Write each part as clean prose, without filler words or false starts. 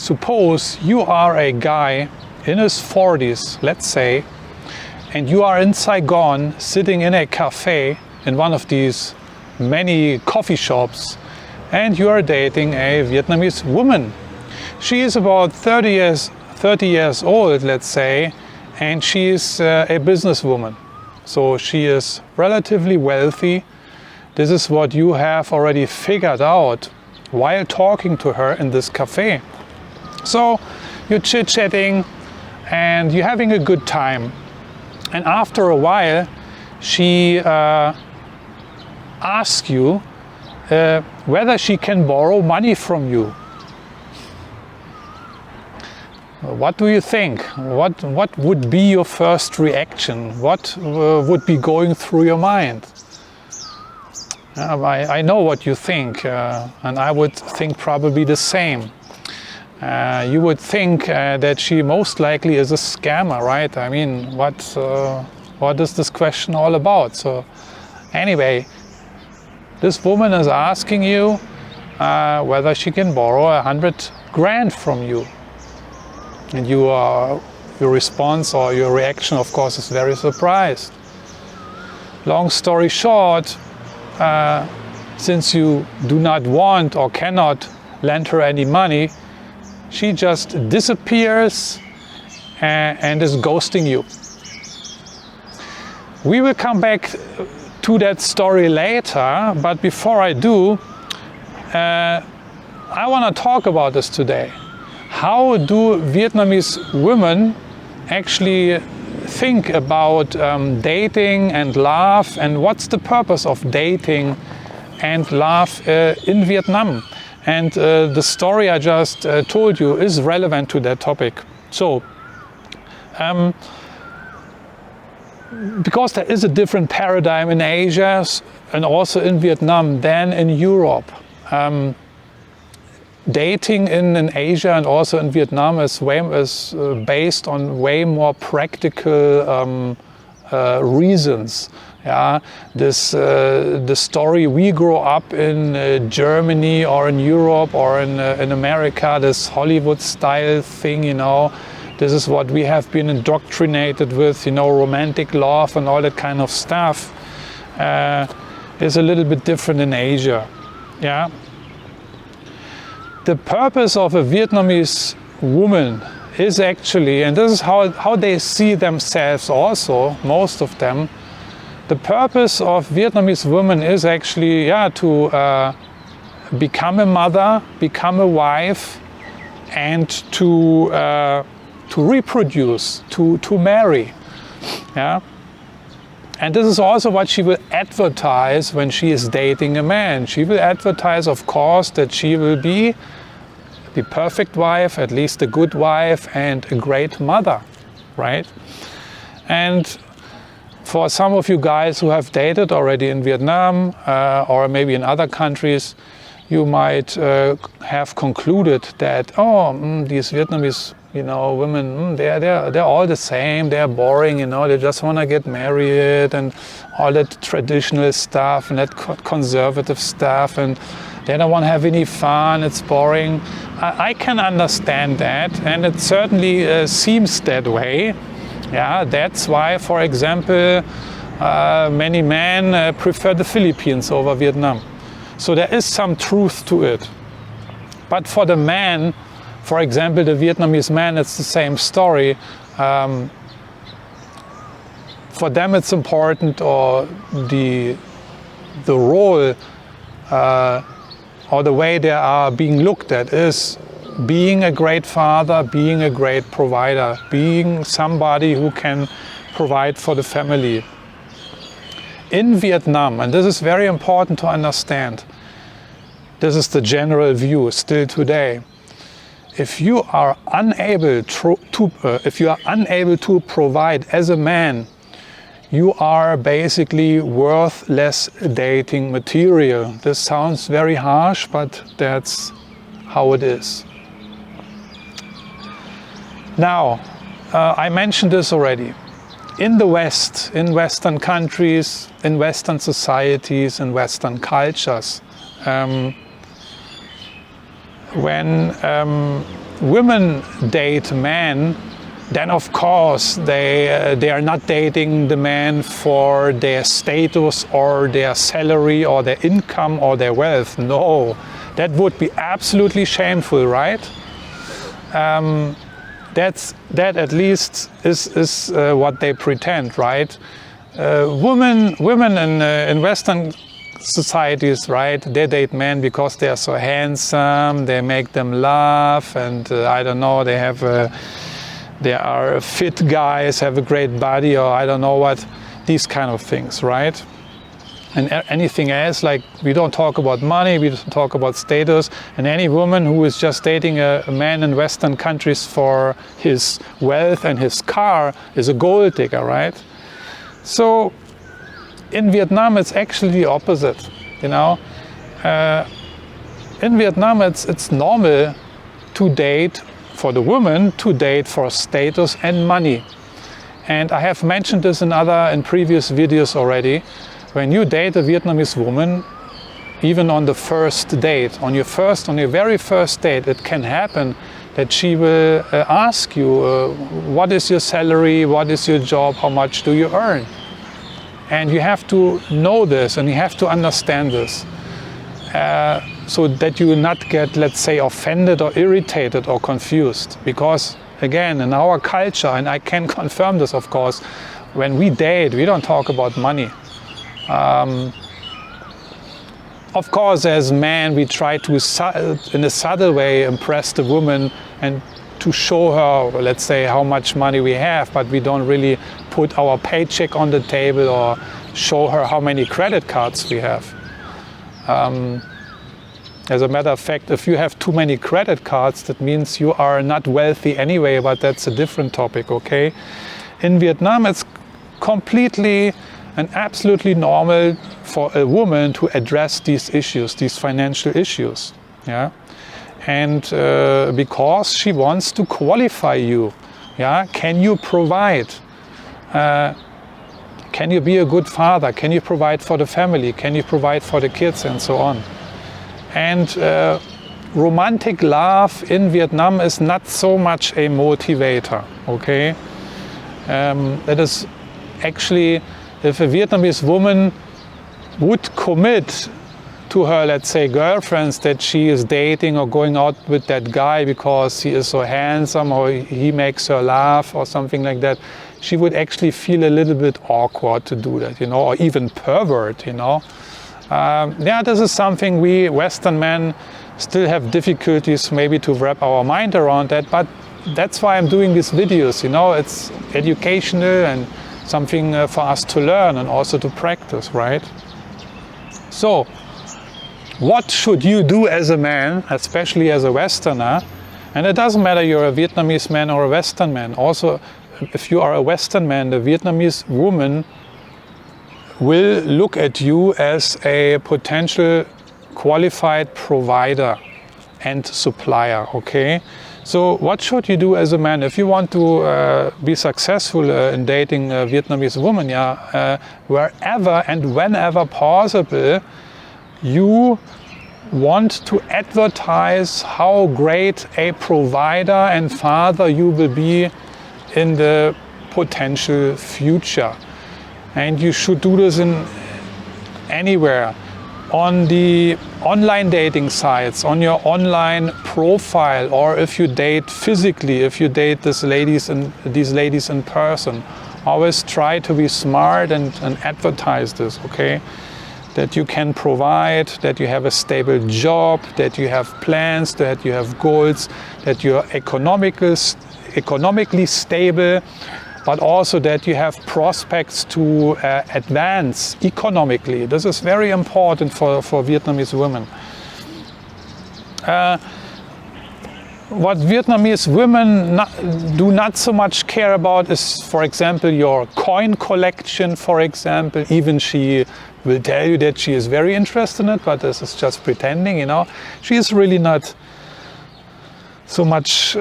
suppose you are a guy in his 40s, let's say, and you are in Saigon sitting in a cafe in one of these many coffee shops, and you are dating a Vietnamese woman. She is about 30 years old, let's say, and she is a businesswoman. So she is relatively wealthy. This is what you have already figured out while talking to her in this cafe. So you're chit-chatting and you're having a good time. And after a while, she asks you whether she can borrow money from you. What do you think? What would be your first reaction? What would be going through your mind? I know what you think, and I would think probably the same. You would think that she most likely is a scammer, right? I mean, what is this question all about? So anyway, this woman is asking you whether she can borrow 100 grand from you. And your response or your reaction, of course, is very surprised. Long story short, since you do not want or cannot lend her any money, she just disappears and is ghosting you. We will come back to that story later, but before I do, I want to talk about this today. How do Vietnamese women actually think about dating and love, and what's the purpose of dating and love in Vietnam? And the story I just told you is relevant to that topic. So, because there is a different paradigm in Asia and also in Vietnam than in Europe. Dating in Asia and also in Vietnam is based on way more practical reasons. Yeah, the story we grow up in Germany or in Europe or in America, this Hollywood style thing, you know, this is what we have been indoctrinated with, you know, romantic love and all that kind of stuff, is a little bit different in Asia. Yeah. The purpose of a Vietnamese woman is actually, and this is how they see themselves also, most of them, the purpose of Vietnamese women is actually, to become a mother, become a wife, and to reproduce, to marry. Yeah. And this is also what she will advertise when she is dating a man. She will advertise, of course, that she will be the perfect wife, at least a good wife, and a great mother, right? And for some of you guys who have dated already in Vietnam or maybe in other countries, you might have concluded that, these Vietnamese, you know, women, they're all the same. They're boring, you know. They just want to get married and all that traditional stuff and that conservative stuff, and they don't want to have any fun. It's boring. I can understand that, and it certainly seems that way. Yeah, that's why, for example, many men prefer the Philippines over Vietnam. So there is some truth to it. But for the man, for example, the Vietnamese man, it's the same story. For them it's important, or the role or the way they are being looked at is being a great father, being a great provider, being somebody who can provide for the family. In Vietnam, and this is very important to understand, this is the general view still today. If you are unable to provide as a man, you are basically worthless dating material. This sounds very harsh, but that's how it is. Now, I mentioned this already. In the West, in Western countries, in Western societies, in Western cultures, when women date men, then of course they are not dating the man for their status or their salary or their income or their wealth. No, that would be absolutely shameful, right? That at least is what they pretend, right? Women in Western societies, right? They date men because they are so handsome, they make them laugh, and I don't know, they are fit guys, have a great body, or I don't know what, these kind of things, right? And anything else, like we don't talk about money, we don't talk about status, and any woman who is just dating a man in Western countries for his wealth and his car is a gold digger, right? So in Vietnam, it's actually the opposite, you know. In Vietnam, it's normal to date, for the woman, to date for status and money. And I have mentioned this in previous videos already. When you date a Vietnamese woman, even on the first date, on your very first date, it can happen that she will ask you, what is your salary, what is your job, how much do you earn? And you have to know this and you have to understand this. So that you will not get, let's say, offended or irritated or confused. Because again, in our culture, and I can confirm this of course, when we date, we don't talk about money. Of course, as men, we try to, in a subtle way, impress the woman and to show her, let's say, how much money we have, but we don't really put our paycheck on the table or show her how many credit cards we have. As a matter of fact, if you have too many credit cards, that means you are not wealthy anyway, but that's a different topic, okay? In Vietnam, it's completely and absolutely normal for a woman to address these issues, these financial issues, yeah? And because she wants to qualify you, yeah? Can you provide? Can you be a good father? Can you provide for the family? Can you provide for the kids and so on? And romantic love in Vietnam is not so much a motivator, okay? It is actually, if a Vietnamese woman would commit to her, let's say, girlfriends that she is dating or going out with that guy because he is so handsome or he makes her laugh or something like that, she would actually feel a little bit awkward to do that, you know, or even pervert, you know. Yeah, this is something we Western men still have difficulties maybe to wrap our mind around that, but that's why I'm doing these videos, you know, it's educational and something for us to learn and also to practice, right? So, what should you do as a man, especially as a Westerner? And it doesn't matter you're a Vietnamese man or a Western man. Also, if you are a Western man, the Vietnamese woman will look at you as a potential qualified provider and supplier, okay? So what should you do as a man if you want to be successful in dating a Vietnamese woman? Yeah, wherever and whenever possible, you want to advertise how great a provider and father you will be in the potential future. And you should do this in anywhere, on the online dating sites, on your online profile, or if you date physically, if you date these ladies in person. Always try to be smart and advertise this, okay? That you can provide, that you have a stable job, that you have plans, that you have goals, that you are economically stable, but also that you have prospects to advance economically. This is very important for Vietnamese women. What Vietnamese women do not so much care about is, for example, your coin collection, for example. Even she will tell you that she is very interested in it, but this is just pretending, you know. She is really not so much,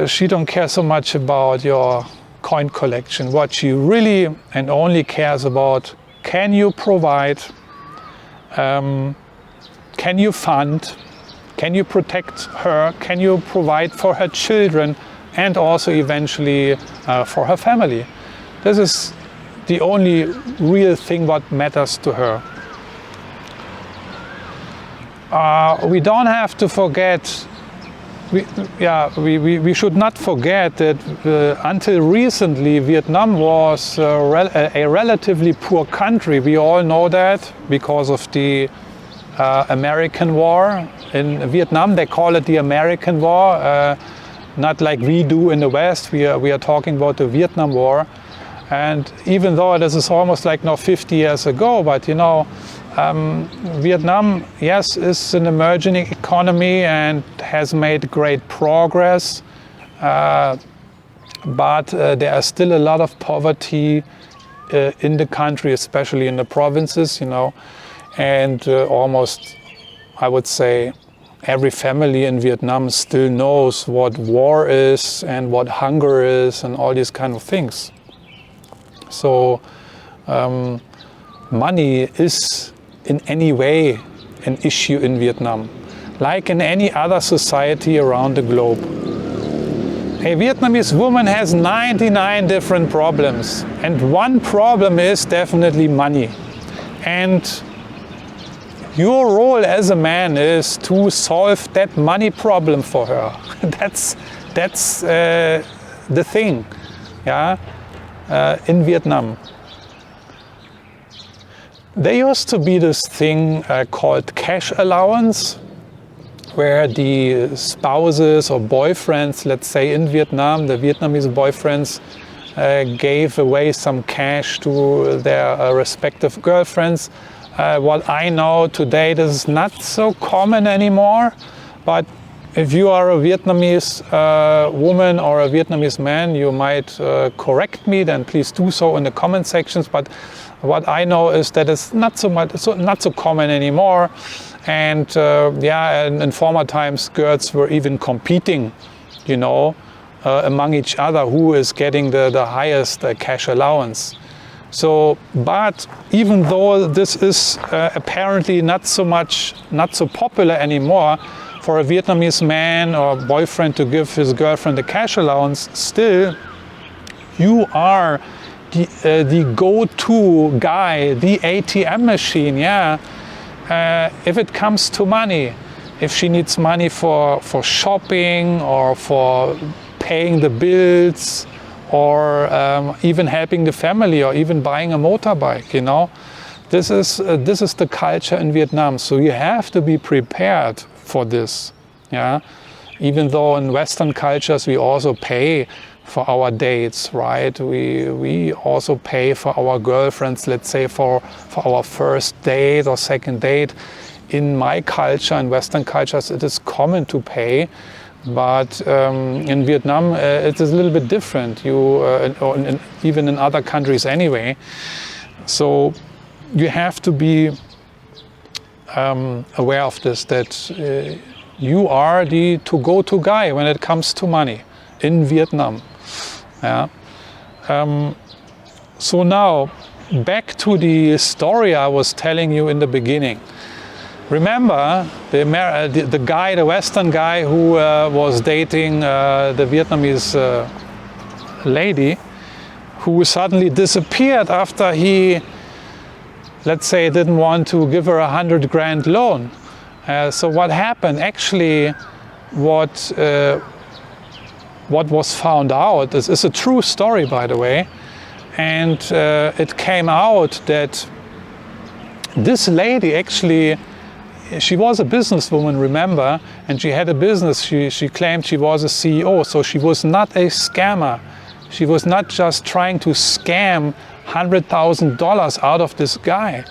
she don't care so much about your coin collection. What she really and only cares about, can you provide, can you fund, Can you protect her? Can you provide for her children and also eventually for her family? This is the only real thing what matters to her. We don't have to forget, we should not forget that until recently Vietnam was a relatively poor country. We all know that because of the American War. In Vietnam they call it the American War, not like we do in the West. We are talking about the Vietnam War. And even though this is almost like now 50 years ago, but you know, Vietnam, yes, is an emerging economy and has made great progress, but there is still a lot of poverty in the country, especially in the provinces, you know, and almost, I would say, every family in Vietnam still knows what war is and what hunger is and all these kind of things. So money is in any way an issue in Vietnam, like in any other society around the globe. A Vietnamese woman has 99 different problems, and one problem is definitely money. And your role as a man is to solve that money problem for her. That's the thing, yeah. In Vietnam. There used to be this thing called cash allowance, where the spouses or boyfriends, let's say in Vietnam, the Vietnamese boyfriends gave away some cash to their respective girlfriends. What I know today, this is not so common anymore, but if you are a Vietnamese woman or a Vietnamese man, you might correct me, then please do so in the comment sections. But what I know is that it's not so common anymore. And in former times, girls were even competing, you know, among each other, who is getting the highest cash allowance. So, but even though this is apparently not so popular anymore, for a Vietnamese man or boyfriend to give his girlfriend a cash allowance, still you are the go-to guy, the ATM machine, yeah. If it comes to money, if she needs money for shopping or for paying the bills or even helping the family or even buying a motorbike, you know. This is the culture in Vietnam, so you have to be prepared for this, yeah. Even though in Western cultures we also pay for our dates, right? We also pay for our girlfriends, let's say for our first date or second date. In my culture, in Western cultures, it is common to pay, but in Vietnam it is a little bit different. Even in other countries anyway. So you have to be aware of this, that you are the to-go-to guy when it comes to money in Vietnam. Yeah. So now back to the story I was telling you in the beginning. Remember the guy, the Western guy who was dating the Vietnamese lady, who suddenly disappeared after he, let's say, didn't want to give her $100 grand loan. So what happened? Actually, what was found out, this is a true story, by the way, and it came out that this lady actually, she was a businesswoman, remember, and she had a business. She claimed she was a CEO, so she was not a scammer. She was not just trying to scam $100,000 out of this guy.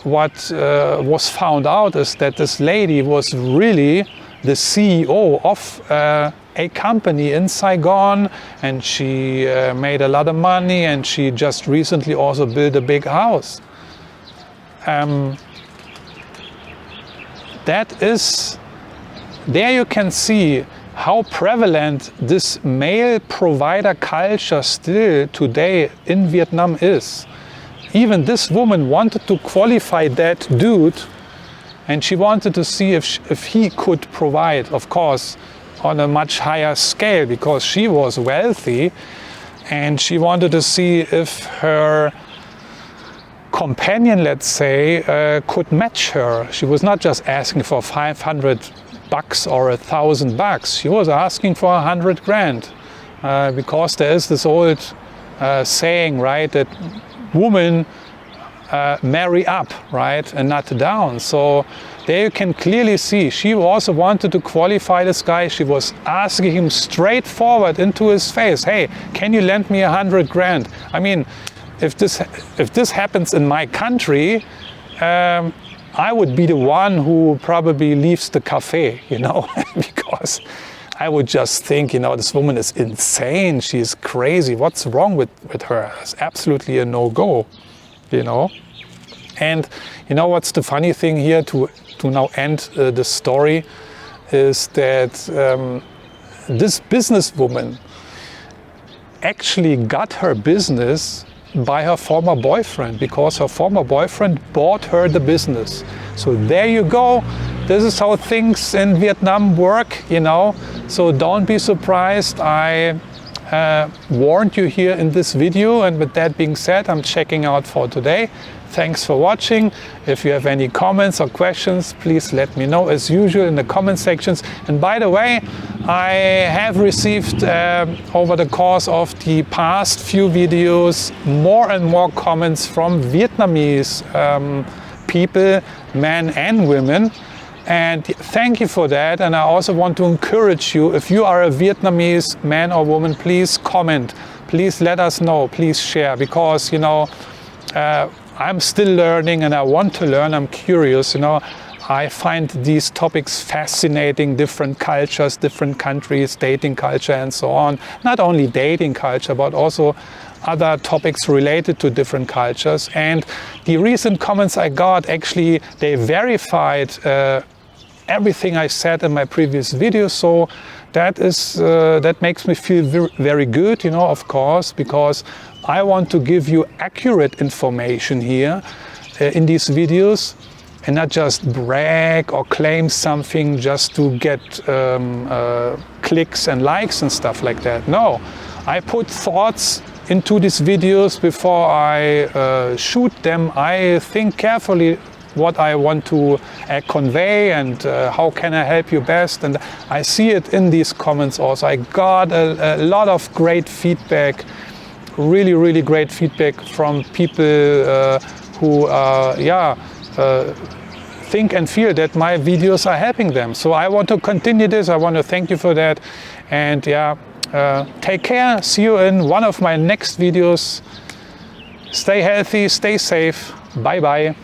What was found out is that this lady was really the CEO of a company in Saigon, and she made a lot of money, and she just recently also built a big house. There you can see how prevalent this male provider culture still today in Vietnam is. Even this woman wanted to qualify that dude And she wanted to see if he could provide, of course, on a much higher scale, because she was wealthy, and she wanted to see if her companion, let's say, could match her. She was not just asking for $500 or $1,000. She was asking for 100 grand, because there is this old saying, right, that women marry up, right, and not down. So there you can clearly see she also wanted to qualify this guy. She was asking him straightforward into his face, hey, can you lend me 100 grand? I mean, if this happens in my country, I would be the one who probably leaves the cafe, you know, because I would just think, you know, this woman is insane. She's crazy. What's wrong with her? It's absolutely a no-go, you know. And you know what's the funny thing here to now end the story is that this businesswoman actually got her business by her former boyfriend, because her former boyfriend bought her the business. So there you go. This is how things in Vietnam work, you know. So don't be surprised. I warned you here in this video, and with that being said, I'm checking out for today. Thanks for watching. If you have any comments or questions, please let me know as usual in the comment sections. And by the way, I have received over the course of the past few videos more and more comments from Vietnamese people, men and women. And thank you for that. And I also want to encourage you, if you are a Vietnamese man or woman, please comment. Please let us know. Please share, because, you know, I'm still learning and I want to learn. I'm curious, you know. I find these topics fascinating, different cultures, different countries, dating culture and so on. Not only dating culture, but also other topics related to different cultures. And the recent comments I got, actually, they verified everything I said in my previous video. So that makes me feel very good, you know, of course, because I want to give you accurate information here in these videos, and not just brag or claim something just to get clicks and likes and stuff like that. No, I put thoughts into these videos before I shoot them. I think carefully what I want to convey and how can I help you best. And I see it in these comments also. I got a lot of great feedback, really great feedback from people who think and feel that my videos are helping them. So I want to continue this. I want to thank you for that. And yeah, take care. See you in one of my next videos. Stay healthy, stay safe. Bye bye.